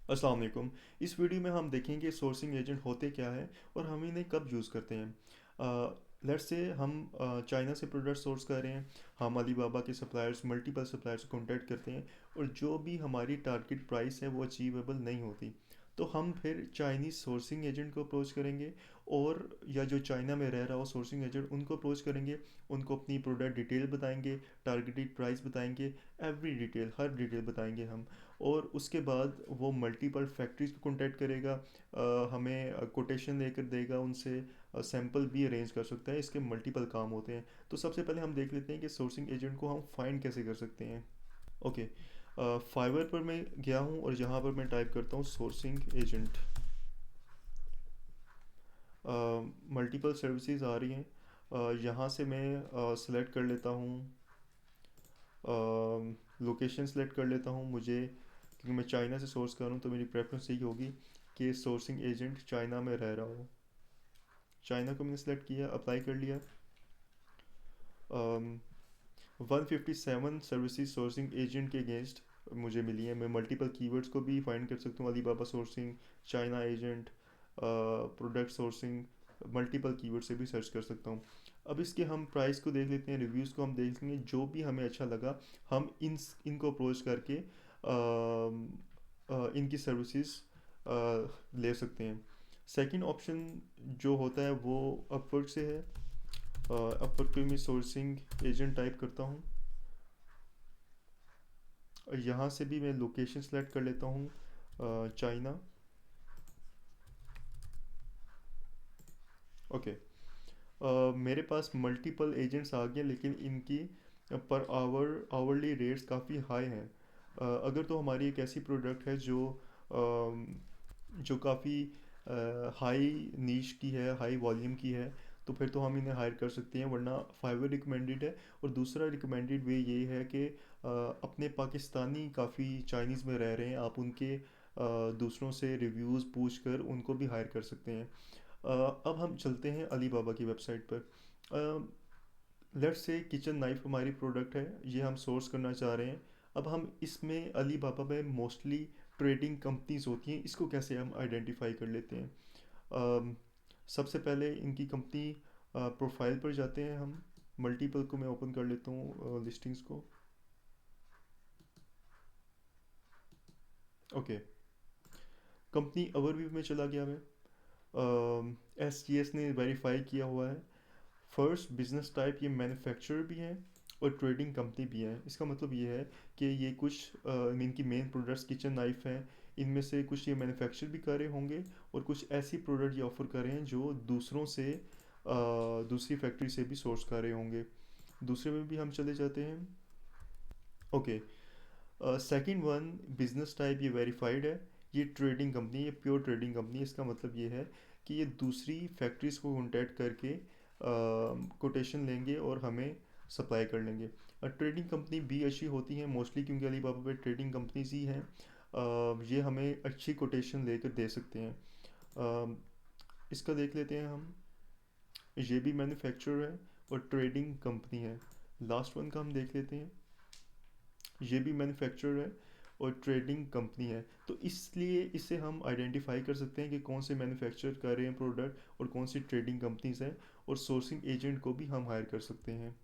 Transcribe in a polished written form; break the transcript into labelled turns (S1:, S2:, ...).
S1: अस्सलाम वालेकुम। इस वीडियो में हम देखेंगे सोर्सिंग एजेंट होते क्या हैं और हम इन्हें कब यूज़ करते हैं। लेट्स से हम चाइना से प्रोडक्ट सोर्स कर रहे हैं। हम अलीबाबा के सप्लायर्स मल्टीपल सप्लायर्स को कॉन्टैक्ट करते हैं और जो भी हमारी टारगेट प्राइस है वो अचीवेबल नहीं होती, तो हम फिर चाइनीज़ सोर्सिंग एजेंट को अप्रोच करेंगे। और या जो चाइना में रह रहा हो सोर्सिंग एजेंट उनको अप्रोच करेंगे। उनको अपनी प्रोडक्ट डिटेल बताएंगे, टारगेटेड प्राइस बताएंगे, एवरी डिटेल हर डिटेल बताएंगे हम। और उसके बाद वो मल्टीपल फैक्ट्रीज को कॉन्टैक्ट करेगा, हमें कोटेशन लेकर देगा उनसे, सैंपल भी अरेंज कर सकता है। इसके मल्टीपल काम होते हैं। तो सबसे पहले हम देख लेते हैं कि सोर्सिंग एजेंट को हम फाइंड कैसे कर सकते हैं। ओके, फाइवर पर मैं गया हूँ और यहाँ पर मैं टाइप करता हूँ सोर्सिंग एजेंट। मल्टीपल सर्विसेज आ रही हैं। यहाँ से मैं सिलेक्ट कर लेता हूँ, लोकेशन सेलेक्ट कर लेता हूँ। मुझे क्योंकि मैं चाइना से सोर्स कर रहा हूँ तो मेरी प्रेफरेंस यही होगी कि सोर्सिंग एजेंट चाइना में रह रहा हो। चाइना को मैंने सेलेक्ट किया, अप्लाई कर लिया। 157 सर्विसेज सोर्सिंग एजेंट के अगेंस्ट मुझे मिली है। मैं मल्टीपल कीवर्ड्स को भी फाइंड कर सकता हूँ, Alibaba sourcing, China agent, product sourcing, multiple keyword से भी सर्च कर सकता हूँ। अब इसके हम प्राइस को देख लेते हैं, रिव्यूज़ को हम देख लेंगे। जो भी हमें अच्छा लगा हम इनको अप्रोच करके इनकी सर्विसेज ले सकते हैं। सेकंड ऑप्शन जो होता है वो अपवर्क से है। अपवर्क पे मैं सोर्सिंग एजेंट टाइप करता हूँ और यहाँ से भी मैं लोकेशन सेलेक्ट कर लेता हूँ, चाइना। ओके, मेरे पास मल्टीपल एजेंट्स आ गए लेकिन इनकी पर आवरली रेट्स काफ़ी हाई हैं। अगर तो हमारी एक ऐसी प्रोडक्ट है जो काफ़ी हाई नीश की है, हाई वॉल्यूम की है, तो फिर तो हम इन्हें हायर कर सकते हैं, वरना फाइवर रिकमेंडेड है। और दूसरा रिकमेंडेड वे ये है कि अपने पाकिस्तानी काफ़ी चाइनीज़ में रह रहे हैं, आप उनके दूसरों से रिव्यूज़ पूछ कर उनको भी हायर कर सकते हैं। अब हम चलते हैं अली बाबा की वेबसाइट पर। लेट्स से किचन नाइफ हमारी प्रोडक्ट है, ये हम सोर्स करना चाह रहे हैं। अब हम इसमें अली बाबा में मोस्टली ट्रेडिंग कंपनीज होती हैं, इसको कैसे हम आइडेंटिफाई कर लेते हैं। अम, सबसे पहले इनकी कंपनी प्रोफाइल पर जाते हैं हम। मल्टीपल को मैं ओपन कर लेता हूँ, लिस्टिंग्स को। ओके, कंपनी ओवरव्यू में चला गया मैं। एस टी एस ने वेरीफाई किया हुआ है। फर्स्ट बिजनेस टाइप ये मैन्युफैक्चरर भी हैं और ट्रेडिंग कंपनी भी हैं। इसका मतलब ये है कि ये कुछ इनकी मेन प्रोडक्ट्स किचन नाइफ हैं, इनमें से कुछ ये मैन्युफैक्चर भी कर रहे होंगे और कुछ ऐसी प्रोडक्ट ये ऑफर कर रहे हैं जो दूसरों से दूसरी फैक्ट्री से भी सोर्स कर रहे होंगे। दूसरे में भी हम चले जाते हैं। Okay, second one business type ये वेरीफाइड है। ये ट्रेडिंग कंपनी, ये प्योर ट्रेडिंग कंपनी। इसका मतलब ये है कि ये दूसरी फैक्ट्रीज को कॉन्टैक्ट करके कोटेशन लेंगे और हमें सप्लाई कर लेंगे। ट्रेडिंग कंपनी भी अच्छी होती हैं मोस्टली, क्योंकि अलीबाबा पे ट्रेडिंग कंपनीज ही हैं। ये हमें अच्छी कोटेशन लेकर दे सकते हैं। अ, इसका देख लेते हैं हम। ये भी मैन्युफैक्चरर है और ट्रेडिंग कंपनी है। लास्ट वन का हम देख लेते हैं। ये भी मैन्युफैक्चरर है और ट्रेडिंग कंपनी है। तो इसलिए इसे हम आइडेंटिफाई कर सकते हैं कि कौन से मैन्युफैक्चर कर रहे हैं प्रोडक्ट और कौन सी ट्रेडिंग कंपनीज हैं। और सोर्सिंग एजेंट को भी हम हायर कर सकते हैं।